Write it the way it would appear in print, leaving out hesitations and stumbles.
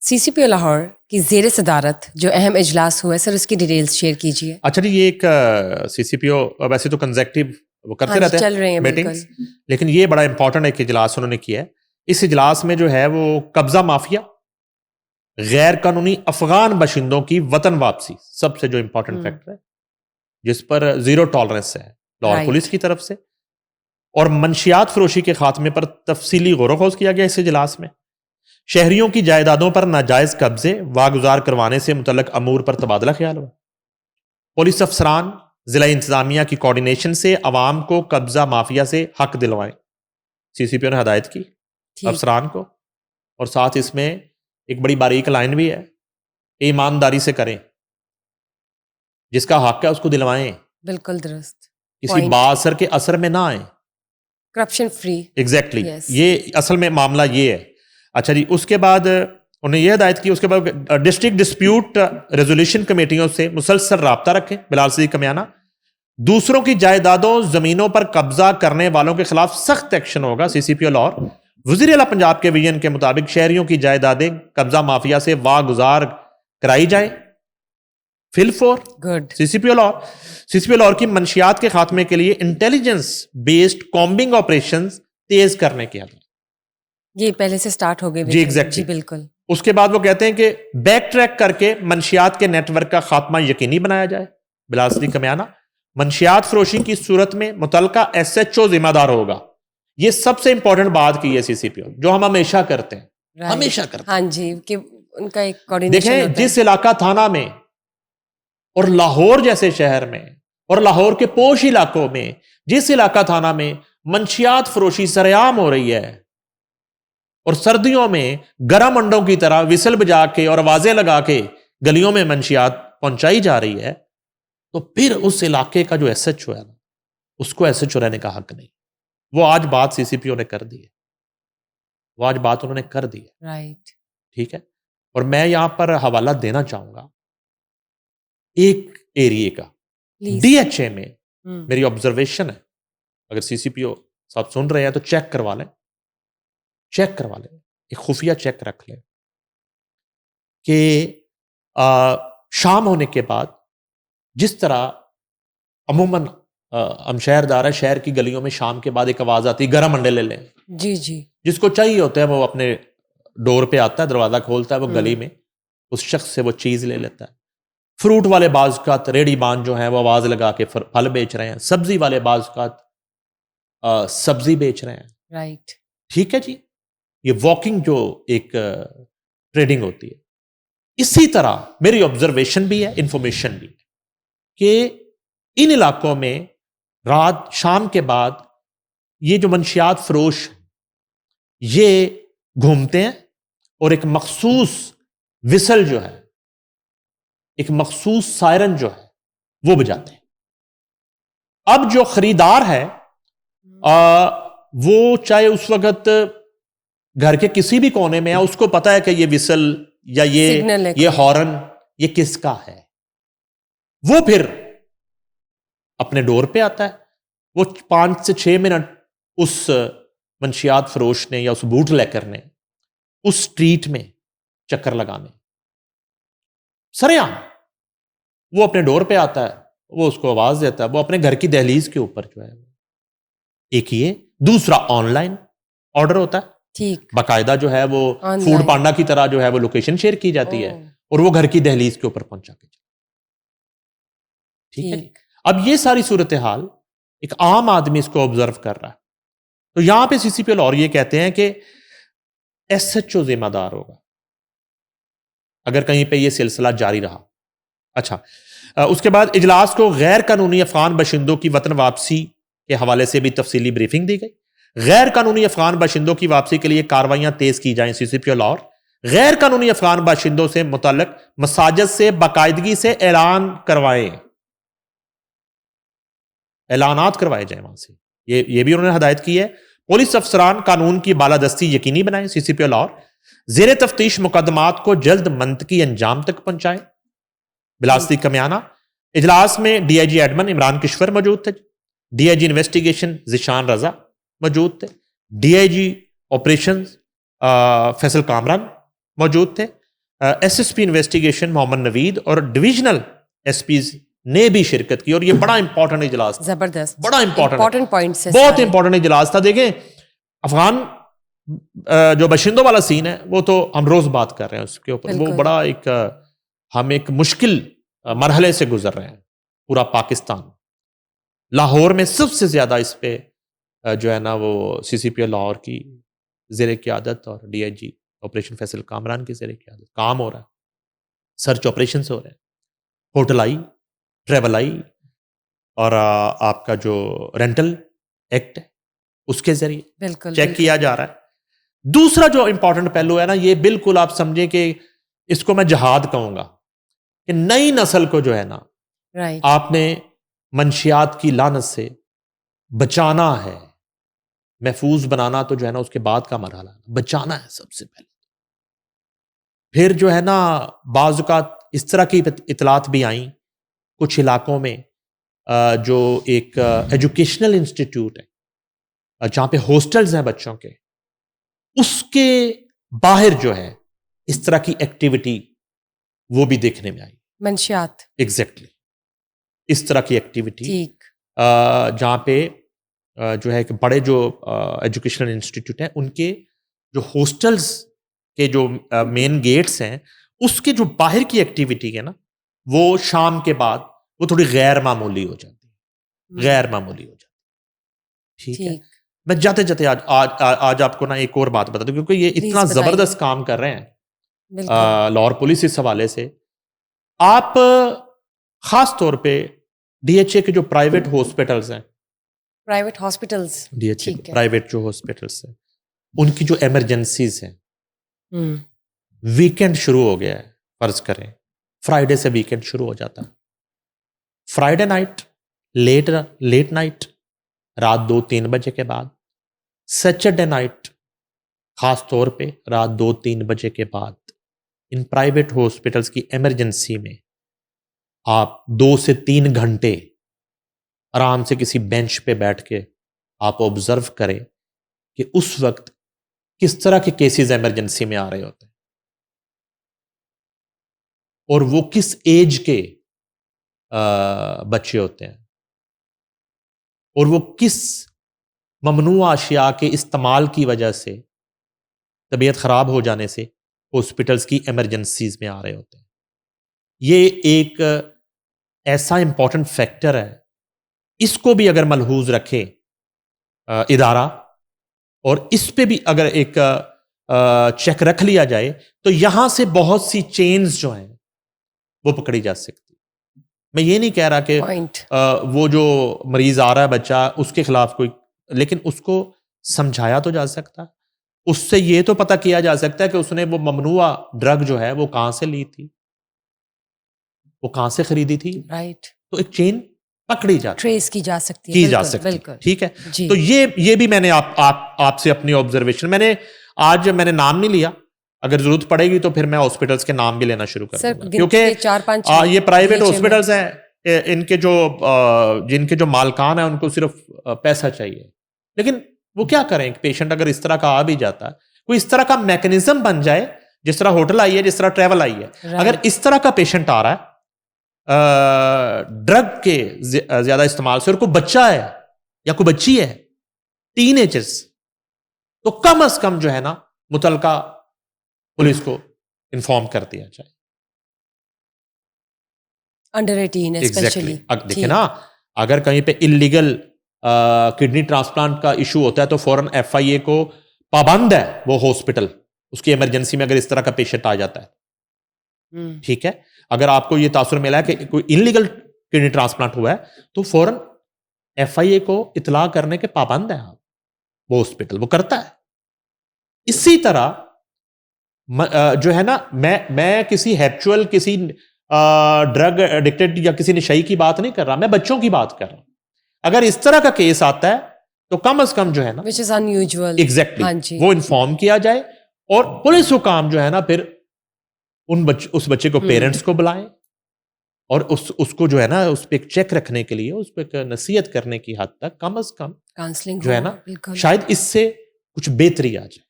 CCPO Lahore کی زیر صدارت جو اہم اجلاس ہوا ہے سر، اس کی ڈیٹیلز شیئر کیجیے. اچھا جی، یہ ایک CCPO ویسے تو کنزیکٹیو وہ کرتے رہتے چل رہے ہیں میٹنگز، لیکن یہ بڑا امپورٹنٹ ایک اجلاس انہوں نے کیا ہے. اس اجلاس میں جو ہے وہ قبضہ مافیا، غیر قانونی افغان باشندوں کی وطن واپسی سب سے جو امپورٹنٹ فیکٹر ہے، جس پر زیرو ٹالرنس ہے لاہور پولیس کی طرف سے، اور منشیات فروشی کے خاتمے پر تفصیلی غور و خوض کیا گیا اس اجلاس میں. شہریوں کی جائیدادوں پر ناجائز قبضے واگزار کروانے سے متعلق امور پر تبادلہ خیال ہوا. پولیس افسران ضلع انتظامیہ کی کوارڈینیشن سے عوام کو قبضہ مافیا سے حق دلوائیں. CCPO نے ہدایت کی افسران کو، اور ساتھ اس میں ایک بڑی باریک لائن بھی ہے، ایمانداری سے کریں، جس کا حق ہے اس کو دلوائیں. بالکل درست. کسی بااثر کے اثر میں نہ آئیں، کرپشن فری. ایگزیکٹلی یہ اصل میں معاملہ یہ ہے. اچھا جی، اس کے بعد انہوں نے یہ ہدایت کی، اس کے بعد ڈسٹرکٹ ڈسپیوٹ ریزولوشن کمیٹیوں سے مسلسل رابطہ رکھیں. بلال صدیق کمیانہ، دوسروں کی جائیدادوں زمینوں پر قبضہ کرنے والوں کے خلاف سخت ایکشن ہوگا. CCPO لاہور. وزیر اعلیٰ پنجاب کے ویژن کے مطابق شہریوں کی جائیدادیں قبضہ مافیا سے واگزار کرائی جائیں. فل فور گڈ. CCPO لاہور کی منشیات کے خاتمے کے لیے انٹیلیجنس بیسڈ کامبنگ آپریشنز تیز کرنے کی حد. یہ پہلے سے سٹارٹ ہو گئے. جی ایگزیکٹلی. بالکل. اس کے بعد وہ کہتے ہیں کہ بیک ٹریک کر کے منشیات کے نیٹ ورک کا خاتمہ یقینی بنایا جائے. بلال صدیق کمیانہ، منشیات فروشی کی صورت میں متعلقہ SHO ذمہ دار ہوگا. یہ سب سے امپورٹنٹ بات کی ہے CCPO، جو ہم ہمیشہ کرتے ہیں. ہمیشہ کرتے ہیں. ہاں جی، کہ ان کا ایک کوارڈینیشن دیکھیں، ہوتا ہے. جس علاقہ تھانہ میں اور لاہور جیسے شہر میں اور لاہور کے پوش علاقوں میں، جس علاقہ تھانہ میں منشیات فروشی سرعام ہو رہی ہے، اور سردیوں میں گرم انڈوں کی طرح وسل بجا کے اور آوازیں لگا کے گلیوں میں منشیات پہنچائی جا رہی ہے، تو پھر اس علاقے کا جو SHO ہے نا، اس کو SHO رہنے کا حق نہیں. وہ آج بات CCPO نے کر دی ہے، وہ آج بات انہوں نے کر دی ہے. رائٹ. ٹھیک ہے. اور میں یہاں پر حوالہ دینا چاہوں گا ایک ایریے کا. DHA میں میری آبزرویشن ہے، اگر CCPO صاحب سن رہے ہیں تو چیک کروا لیں، ایک خفیہ چیک رکھ لیں کہ شام ہونے کے بعد جس طرح عموماً ہم شہر دار ہے، شہر کی گلیوں میں شام کے بعد ایک آواز آتی ہے گرم انڈے لے لیں. جی جی. جس کو چاہیے ہوتا ہے وہ اپنے ڈور پہ آتا ہے، دروازہ کھولتا ہے، وہ گلی میں اس شخص سے وہ چیز لے لیتا ہے. فروٹ والے بعض اوقات ریڑی بان جو ہیں وہ آواز لگا کے پھل بیچ رہے ہیں. سبزی والے بعض اوقات سبزی بیچ رہے ہیں. رائٹ. ٹھیک ہے جی. یہ واکنگ جو ایک ٹریڈنگ ہوتی ہے. اسی طرح میری آبزرویشن بھی ہے، انفارمیشن بھی ہے کہ ان علاقوں میں رات شام کے بعد یہ جو منشیات فروش یہ گھومتے ہیں اور ایک مخصوص وسل جو ہے، ایک مخصوص سائرن جو ہے وہ بجاتے ہیں. اب جو خریدار ہے وہ چاہے اس وقت گھر کے کسی بھی کونے میں ہے، اس کو پتا ہے کہ یہ وسل یا یہ ہارن یہ کس کا ہے. وہ پھر اپنے ڈور پہ آتا ہے، وہ 5 سے 6 منٹ اس منشیات فروش نے یا اس بوٹ لیکر نے اس سٹریٹ میں چکر لگانے سرعام وہ اپنے ڈور پہ آتا ہے، وہ اس کو آواز دیتا ہے، وہ اپنے گھر کی دہلیز کے اوپر جو ہے ایک یہ دوسرا آن لائن آرڈر ہوتا ہے. ٹھیک. باقاعدہ جو ہے وہ فوڈ پانڈا کی طرح جو ہے وہ لوکیشن شیئر کی جاتی ہے اور وہ گھر کی دہلیز کے اوپر پہنچا کے. ٹھیک ہے. اب یہ ساری صورتحال ایک عام آدمی اس کو آبزرو کر رہا ہے. تو یہاں پہ CCPO لاہور یہ کہتے ہیں کہ SHO ذمہ دار ہوگا اگر کہیں پہ یہ سلسلہ جاری رہا. اچھا، اس کے بعد اجلاس کو غیر قانونی افغان باشندوں کی وطن واپسی کے حوالے سے بھی تفصیلی بریفنگ دی گئی. غیر قانونی افغان باشندوں کی واپسی کے لیے کارروائیاں تیز کی جائیں. CCPO لاہور. غیر قانونی افغان باشندوں سے متعلق مساجد سے باقاعدگی سے اعلان کروائیں، اعلانات کروائے جائیں وہاں سے. یہ بھی انہوں نے ہدایت کی ہے. پولیس افسران قانون کی بالادستی یقینی بنائیں. CCPO لاہور. زیر تفتیش مقدمات کو جلد منطقی انجام تک پہنچائیں. بلال صدیق کمیانہ. اجلاس میں DIG ایڈمن عمران کشور موجود تھے، DIG انویسٹیگیشن ذیشان رضا موجود تھے، DIG آپریشن فیصل کامران موجود تھے، ایس ایس پی انویسٹیگیشن محمد نوید اور ڈویژنل ایس پیز نے بھی شرکت کی, اور یہ بڑا امپورٹنٹ اجلاس تھا, زبردست, بڑا امپورٹنٹ پوائنٹس ہے, بہت امپورٹنٹ اجلاس تھا. دیکھیں افغان جو باشندوں والا سین ہے وہ تو ہم روز بات کر رہے ہیں اس کے اوپر, وہ بڑا ہم ایک مشکل مرحلے سے گزر رہے ہیں پورا پاکستان. لاہور میں سب سے زیادہ اس پہ جو ہے نا وہ سی سی پی او لاہور کی زیر قیادت اور D I G operation Faisal Kamran کی زیر قیادت کام ہو رہا ہے, سرچ آپریشن ہو رہے ہیں, ہوٹل آئی, ٹریول آئی, اور آپ کا جو رینٹل ایکٹ ہے اس کے ذریعے بالکل چیک کیا جا رہا ہے. دوسرا جو امپورٹنٹ پہلو ہے نا, یہ بالکل آپ سمجھیں کہ اس کو میں جہاد کہوں گا, کہ نئی نسل کو جو ہے نا آپ نے منشیات کی لعنت سے بچانا ہے, محفوظ بنانا تو جو ہے نا اس کے بعد کا مرحلہ بچانا ہے سب سے پہلے. پھر جو ہے نا بعض اوقات اس طرح کی اطلاعات بھی آئیں کچھ علاقوں میں جو ایک ایجوکیشنل انسٹیٹیوٹ ہے جہاں پہ ہاسٹلز ہیں بچوں کے, اس کے باہر جو ہے اس طرح کی ایکٹیویٹی وہ بھی دیکھنے میں آئی. منشیات ایگزیکٹلی اس طرح کی ایکٹیویٹی جہاں پہ جو ہے کہ بڑے جو ایجوکیشنل انسٹیٹیوٹ ہیں ان کے جو ہاسٹلز کے جو مین گیٹس ہیں اس کے جو باہر کی ایکٹیویٹی ہے نا وہ شام کے بعد وہ تھوڑی غیر معمولی ہو جاتی ہے, غیر معمولی ہو جاتی ہے. ٹھیک ہے, میں جاتے جاتے آج آپ کو نا ایک اور بات بتا دوں, کیونکہ یہ اتنا زبردست کام کر رہے ہیں لاہور پولیس اس حوالے سے. آپ خاص طور پہ ڈی ایچ اے کے جو پرائیویٹ ہاسپٹلز ہیں, private hospitals, D H A private جو ہاسپٹلز ہیں ان کی جو ایمرجنسیز ہیں, ویکینڈ شروع ہو گیا ہے, فرض کریں فرائیڈے سے ویکینڈ شروع ہو جاتا ہے, فرائیڈے نائٹ لیٹ نائٹ رات 2-3 بجے کے بعد, سیٹرڈے نائٹ خاص طور پہ رات 2-3 بجے کے بعد, ان پرائیویٹ ہاسپٹلز کی ایمرجنسی میں آپ 2 سے 3 گھنٹے آرام سے کسی بینچ پہ بیٹھ کے آپ آبزرو کریں کہ اس وقت کس طرح کے کیسز ایمرجنسی میں آ رہے ہوتے ہیں, اور وہ کس ایج کے بچے ہوتے ہیں, اور وہ کس ممنوع اشیاء کے استعمال کی وجہ سے طبیعت خراب ہو جانے سے ہاسپٹلز کی ایمرجنسیز میں آ رہے ہوتے ہیں. یہ ایک ایسا امپورٹنٹ فیکٹر ہے, اس کو بھی اگر ملحوظ رکھے ادارہ اور اس پہ بھی اگر ایک چیک رکھ لیا جائے تو یہاں سے بہت سی چینز جو ہیں وہ پکڑی جا سکتی. میں یہ نہیں کہہ رہا کہ وہ جو مریض آ رہا ہے بچہ اس کے خلاف کوئی, لیکن اس کو سمجھایا تو جا سکتا, اس سے یہ تو پتہ کیا جا سکتا ہے کہ اس نے وہ ممنوع ڈرگ جو ہے وہ کہاں سے لی تھی, وہ کہاں سے خریدی تھی, تو ایک چین پکڑی جاتی, ٹریس کی جا سکتی ہے. ٹھیک ہے, تو یہ بھی میں نے آپ سے اپنی آبزرویشن, میں نے نام نہیں لیا, اگر ضرورت پڑے گی تو پھر میں ہاسپٹلز کے نام بھی لینا شروع کر دوں گا, کیونکہ یہ پرائیویٹ ہاسپٹلز ہیں, ان کے جن کے جو مالکان ہیں ان کو صرف پیسہ چاہیے, لیکن وہ کیا کریں, پیشنٹ اگر اس طرح کا آ بھی جاتا ہے, کوئی اس طرح کا میکنزم بن جائے, جس طرح ہوٹل آئی ہے, جس طرح ٹریول آئی ہے, اگر اس طرح کا پیشنٹ آ رہا ہے ڈرگ کے زیادہ استعمال سے, اور کوئی بچہ ہے یا کوئی بچی ہے, ٹین ایجرز, تو کم از کم جو ہے نا متعلقہ پولیس کو انفارم کر دیا جائے. Under 18 specially. دیکھیں نا, اگر کہیں پہ انلیگل کڈنی ٹرانسپلانٹ کا ایشو ہوتا ہے تو فوراً ایف آئی اے کو پابند ہے وہ ہاسپٹل, اس کی ایمرجنسی میں اگر اس طرح کا پیشنٹ آ جاتا ہے. ٹھیک ہے, اگر آپ کو یہ تاثر ملا ہے کہ کوئی انلیگل کڈنی ٹرانسپلانٹ ہوا ہے تو فوراً ایف آئی اے کو اطلاع کرنے کے پابند ہیں آپ, وہ ہاسپٹل وہ کرتا ہے. اسی طرح جو ہے نا, میں کسی ہیپچول کسی ڈرگ ایڈکٹڈ یا کسی نشئی کی بات نہیں کر رہا, میں بچوں کی بات کر رہا ہوں. اگر اس طرح کا کیس آتا ہے تو کم از کم جو ہے نا which is unusual, ایگزیکٹلی وہ انفارم کیا جائے, اور پولیس حکام جو ہے نا پھر اس بچے کو پیرنٹس کو بلائیں, اور اس کو جو ہے نا اس پہ ایک چیک رکھنے کے لیے, اس پہ ایک نصیحت کرنے کی حد تک کم از کم کاؤنسلنگ جو ہے نا شاید اس سے کچھ بہتری آ جائے.